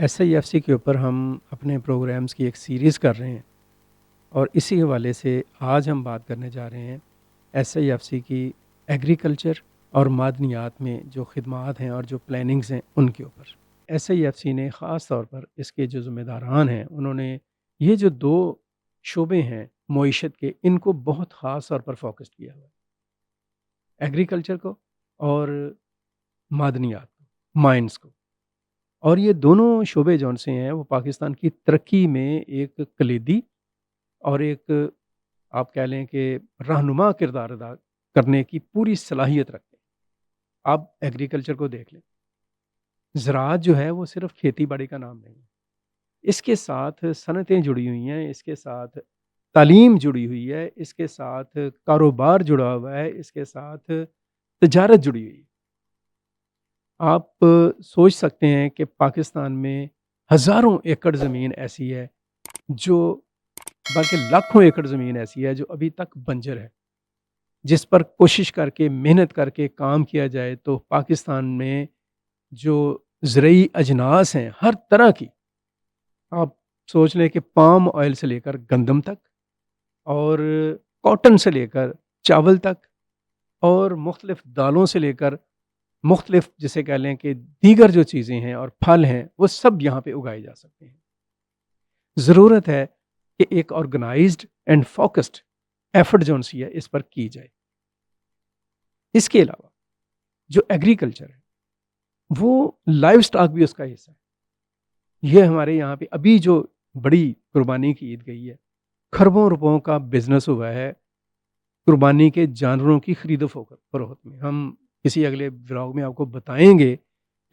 S I F سی کے اوپر ہم اپنے پروگرامز کی ایک سیریز کر رہے ہیں اور اسی حوالے سے آج ہم بات کرنے جا رہے ہیں ایس آئی ایف سی کی ایگریکلچر اور معدنیات میں جو خدمات ہیں اور جو پلاننگز ہیں ان کے اوپر۔ ایس آئی ایف سی نے خاص طور پر اس کے جو ذمہ داران ہیں انہوں نے یہ جو دو شعبے ہیں معیشت کے، ان کو بہت خاص طور پر فوکس کیا ہوا ہے، ایگریکلچر کو اور معدنیات کو، مائنز کو۔ اور یہ دونوں شعبے جون سے ہیں وہ پاکستان کی ترقی میں ایک کلیدی اور ایک آپ کہہ لیں کہ رہنما کردار ادا کرنے کی پوری صلاحیت رکھتے ہیں۔ آپ ایگریکلچر کو دیکھ لیں، زراعت جو ہے وہ صرف کھیتی باڑی کا نام نہیں ہے، اس کے ساتھ صنعتیں جڑی ہوئی ہیں، اس کے ساتھ تعلیم جڑی ہوئی ہے، اس کے ساتھ کاروبار جڑا ہوا ہے، اس کے ساتھ تجارت جڑی ہوئی ہے۔ آپ سوچ سکتے ہیں کہ پاکستان میں ہزاروں ایکڑ زمین ایسی ہے جو بلکہ لاکھوں ایکڑ زمین ایسی ہے جو ابھی تک بنجر ہے، جس پر کوشش کر کے محنت کر کے کام کیا جائے تو پاکستان میں جو زرعی اجناس ہیں ہر طرح کی، آپ سوچ لیں کہ پام آئل سے لے کر گندم تک اور کاٹن سے لے کر چاول تک اور مختلف دالوں سے لے کر مختلف جسے کہہ لیں کہ دیگر جو چیزیں ہیں اور پھل ہیں وہ سب یہاں پہ اگائے جا سکتے ہیں۔ ضرورت ہے کہ ایک آرگنائزڈ اینڈ فوکسڈ ایفرٹ جو سی ہے اس پر کی جائے۔ اس کے علاوہ جو ایگریکلچر ہے وہ لائف سٹاک بھی اس کا حصہ ہے۔ یہ ہمارے یہاں پہ ابھی جو بڑی قربانی کی عید گئی ہے، کھربوں روپوں کا بزنس ہوا ہے قربانی کے جانوروں کی خرید و فروخت میں۔ ہم کسی اگلے ولاگ میں آپ کو بتائیں گے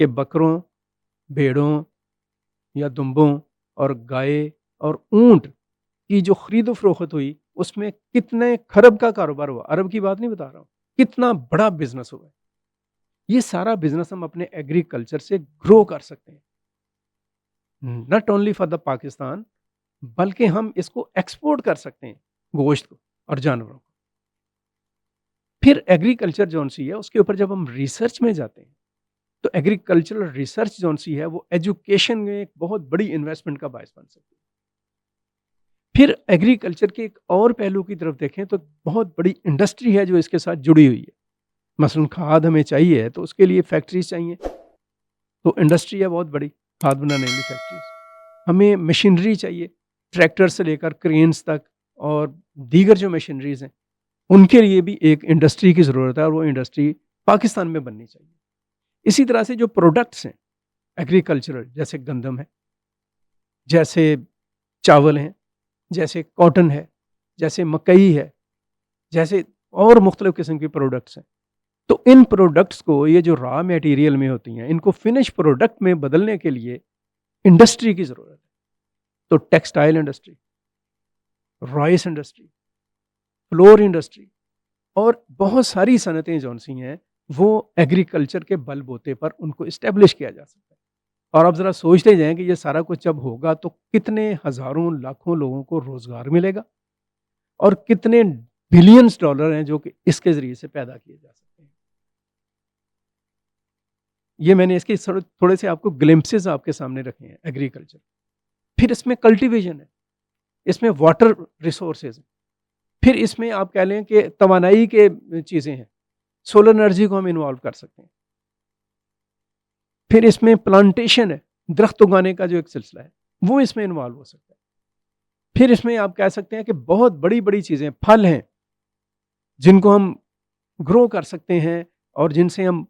کہ بکروں، بھیڑوں یا دمبوں اور گائے اور اونٹ کی جو خرید و فروخت ہوئی اس میں کتنے کھرب کا کاروبار ہوا، ارب کی بات نہیں بتا رہا ہوں، کتنا بڑا بزنس ہوا ہے۔ یہ سارا بزنس ہم اپنے ایگریکلچر سے گرو کر سکتے ہیں، not only for the Pakistan بلکہ ہم اس کو ایکسپورٹ کر سکتے ہیں، گوشت کو اور جانوروں کو۔ پھر ایگریکلچر جون سی ہے اس کے اوپر جب ہم ریسرچ میں جاتے ہیں تو ایگریکلچرل ریسرچ جون سی ہے وہ ایجوکیشن میں ایک بہت بڑی انویسٹمنٹ کا باعث بن سکتی ہے۔ پھر ایگریکلچر کے ایک اور پہلو کی طرف دیکھیں تو بہت بڑی انڈسٹری ہے جو اس کے ساتھ جڑی ہوئی ہے۔ مثلا کھاد ہمیں چاہیے تو اس کے لیے فیکٹریز چاہیے، تو انڈسٹری ہے بہت بڑی کھاد بنانے والی فیکٹریز۔ ہمیں مشینری چاہیے، ٹریکٹر سے لے کر کرینز تک اور دیگر جو مشینریز ہیں ان کے لیے بھی ایک انڈسٹری کی ضرورت ہے اور وہ انڈسٹری پاکستان میں بننی چاہیے۔ اسی طرح سے جو پروڈکٹس ہیں ایگریکلچرل، جیسے گندم ہے، جیسے چاول ہیں، جیسے کاٹن ہے، جیسے مکئی ہے، جیسے اور مختلف قسم کی پروڈکٹس ہیں، تو ان پروڈکٹس کو یہ جو را میٹیریل میں ہوتی ہیں ان کو فنش پروڈکٹ میں بدلنے کے لیے انڈسٹری کی ضرورت ہے۔ تو textile industry, rice industry, flour industry اور بہت ساری صنعتیں جون سی ہیں وہ ایگریکلچر کے بل بوتے پر ان کو اسٹیبلش کیا جا سکتا ہے۔ اور آپ ذرا سوچتے جائیں کہ یہ سارا کچھ جب ہوگا تو کتنے ہزاروں لاکھوں لوگوں کو روزگار ملے گا اور کتنے بلینز ڈالر ہیں جو کہ اس کے ذریعے سے پیدا کیے جا سکتے ہیں۔ یہ میں نے اس کے تھوڑے سے آپ کو گلمپسز آپ کے سامنے رکھے ہیں ایگریکلچر۔ پھر اس میں کلٹیویشن ہے، اس میں واٹر ریسورسز ہیں، پھر اس میں آپ کہہ لیں کہ توانائی کے چیزیں ہیں، سولر انرجی کو ہم انوالو کر سکتے ہیں۔ پھر اس میں پلانٹیشن ہے، درخت اگانے کا جو ایک سلسلہ ہے وہ اس میں انوالو ہو سکتا ہے۔ پھر اس میں آپ کہہ سکتے ہیں کہ بہت بڑی بڑی چیزیں، پھل ہیں جن کو ہم گرو کر سکتے ہیں اور جن سے ہم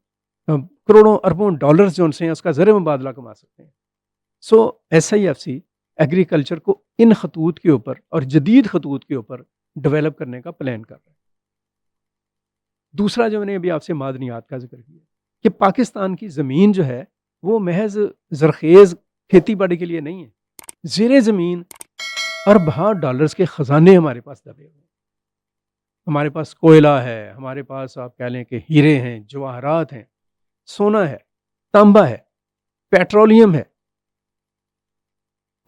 کروڑوں اربوں ڈالرز جو سے ہیں اس کا زر مبادلہ کما سکتے ہیں۔ So S I F C agriculture کو ان خطوط کے اوپر اور جدید خطوط کے اوپر ڈیولپ کرنے کا پلان کر رہے ہیں۔ دوسرا جو میں نے ابھی آپ سے معدنیات کا ذکر کیا کہ پاکستان کی زمین جو ہے وہ محض زرخیز کھیتی باڑی کے لیے نہیں ہے، زیر زمین ارباں ڈالرز کے خزانے ہمارے پاس دبے ہوئے ہیں۔ ہمارے پاس کوئلہ ہے، ہمارے پاس آپ کہہ لیں کہ ہیرے ہیں، جواہرات ہیں، سونا ہے، تانبا ہے، پیٹرولیم ہے،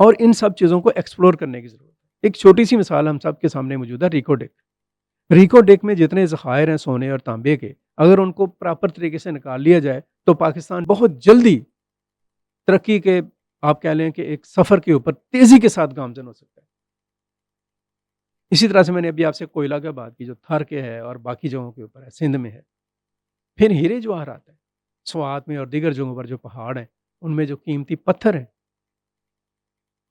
اور ان سب چیزوں کو ایکسپلور کرنے کی ضرورت ہے۔ ایک چھوٹی سی مثال ہم سب کے سامنے موجود ہے، ریکو ڈیک میں جتنے ذخائر ہیں سونے اور تانبے کے، اگر ان کو پراپر طریقے سے نکال لیا جائے تو پاکستان بہت جلدی ترقی کے آپ کہہ لیں کہ ایک سفر کے اوپر تیزی کے ساتھ گامزن ہو سکتا ہے۔ اسی طرح سے میں نے ابھی آپ سے کوئلہ کا بات کی جو تھر کے ہے اور باقی جگہوں کے اوپر ہے، سندھ میں ہے۔ پھر ہیرے جواہرات ہیں، سوات میں اور دیگر جگہوں پر جو پہاڑ ہیں ان میں جو قیمتی پتھر ہیں۔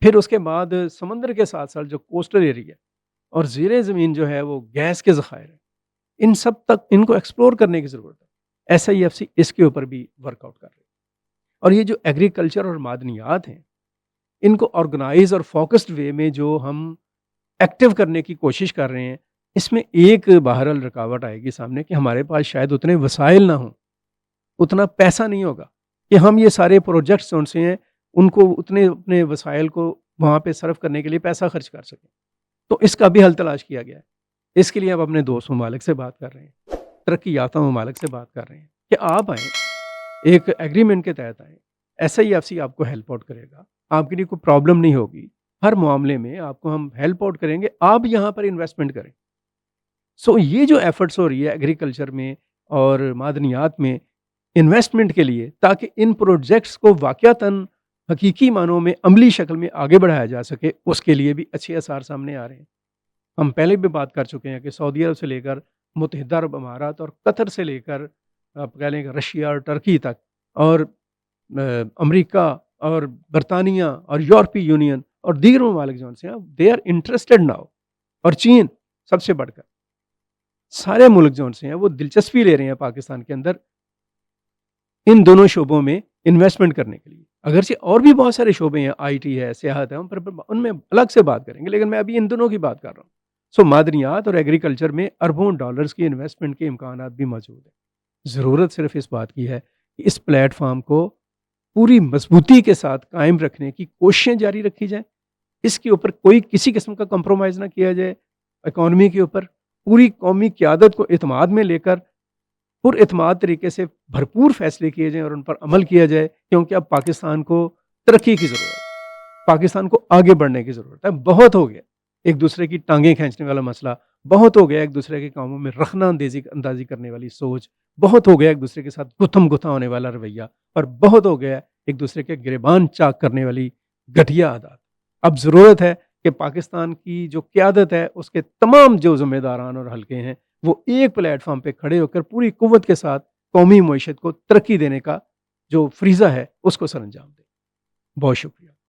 پھر اس کے بعد سمندر کے ساتھ ساتھ جو کوسٹل ایریا اور زیر زمین جو ہے وہ گیس کے ذخائر ہیں، ان سب تک ان کو ایکسپلور کرنے کی ضرورت ہے۔ ایس آئی ایف سی اس کے اوپر بھی ورک آؤٹ کر رہی ہے۔ اور یہ جو ایگریکلچر اور معدنیات ہیں ان کو آرگنائز اور فوکسڈ وے میں جو ہم ایکٹیو کرنے کی کوشش کر رہے ہیں، اس میں ایک بہرحال رکاوٹ آئے گی سامنے کہ ہمارے پاس شاید اتنے وسائل نہ ہوں، اتنا پیسہ نہیں ہوگا کہ ہم یہ سارے پروجیکٹس جو سے ہیں ان کو اتنے اپنے وسائل کو وہاں پہ صرف کرنے کے لیے پیسہ خرچ کر سکیں۔ تو اس کا بھی حل تلاش کیا گیا ہے۔ اس کے لیے اب اپنے دوست ممالک سے بات کر رہے ہیں، ترقی یافتہ ممالک سے بات کر رہے ہیں کہ آپ آئیں، ایک ایگریمنٹ کے تحت آئیں، ایس آئی ایف سی آپ کو ہیلپ آؤٹ کرے گا، آپ کے لیے کوئی پرابلم نہیں ہوگی، ہر معاملے میں آپ کو ہم ہیلپ آؤٹ کریں گے، آپ یہاں پر انویسٹمنٹ کریں۔ سو یہ جو ایفرٹس ہو رہی ہے ایگریکلچر میں اور معدنیات میں انویسٹمنٹ کے لیے، تاکہ ان پروجیکٹس کو واقعتاً حقیقی معنوں میں عملی شکل میں آگے بڑھایا جا سکے، اس کے لیے بھی اچھے آثار سامنے آ رہے ہیں۔ ہم پہلے بھی بات کر چکے ہیں کہ سعودی عرب سے لے کر متحدہ عرب امارات اور قطر سے لے کر آپ کہہ لیں کہ رشیا اور ٹرکی تک، اور امریکہ اور برطانیہ اور یورپی یونین اور دیگر ممالک جو سے ہیں دے آر انٹرسٹڈ ناؤ، اور چین سب سے بڑھ کر سارے ملک جو سے ہیں وہ دلچسپی لے رہے ہیں پاکستان کے اندر ان دونوں شعبوں میں انویسٹمنٹ کرنے کے لیے۔ اگرچہ اور بھی بہت سارے شعبے ہیں، آئی ٹی ہے، سیاحت ہے، ان میں الگ سے بات کریں گے، لیکن میں ابھی ان دونوں کی بات کر رہا ہوں۔ سو معدنیات اور ایگریکلچر میں اربوں ڈالرز کی انویسٹمنٹ کے امکانات بھی موجود ہیں۔ ضرورت صرف اس بات کی ہے کہ اس پلیٹ فارم کو پوری مضبوطی کے ساتھ قائم رکھنے کی کوششیں جاری رکھی جائیں، اس کے اوپر کوئی کسی قسم کا کمپرومائز نہ کیا جائے، اکانومی کے اوپر پوری قومی قیادت کو اعتماد میں لے کر پر اعتماد طریقے سے بھرپور فیصلے کیے جائیں اور ان پر عمل کیا جائے، کیونکہ اب پاکستان کو ترقی کی ضرورت ہے، پاکستان کو آگے بڑھنے کی ضرورت ہے۔ بہت ہو گیا ایک دوسرے کی ٹانگیں کھینچنے والا مسئلہ، بہت ہو گیا ایک دوسرے کے کاموں میں رخنہ اندازی کرنے والی سوچ، بہت ہو گیا ایک دوسرے کے ساتھ گتھم گتھا ہونے والا رویہ، اور بہت ہو گیا ایک دوسرے کے گریبان چاک کرنے والی گھٹیا عادات۔ اب ضرورت ہے کہ پاکستان کی جو قیادت ہے، اس کے تمام جو ذمہ داران اور حلقے ہیں، وہ ایک پلیٹ فارم پہ کھڑے ہو کر پوری قوت کے ساتھ قومی معیشت کو ترقی دینے کا جو فریضہ ہے اس کو سر انجام دیں۔ بہت شکریہ۔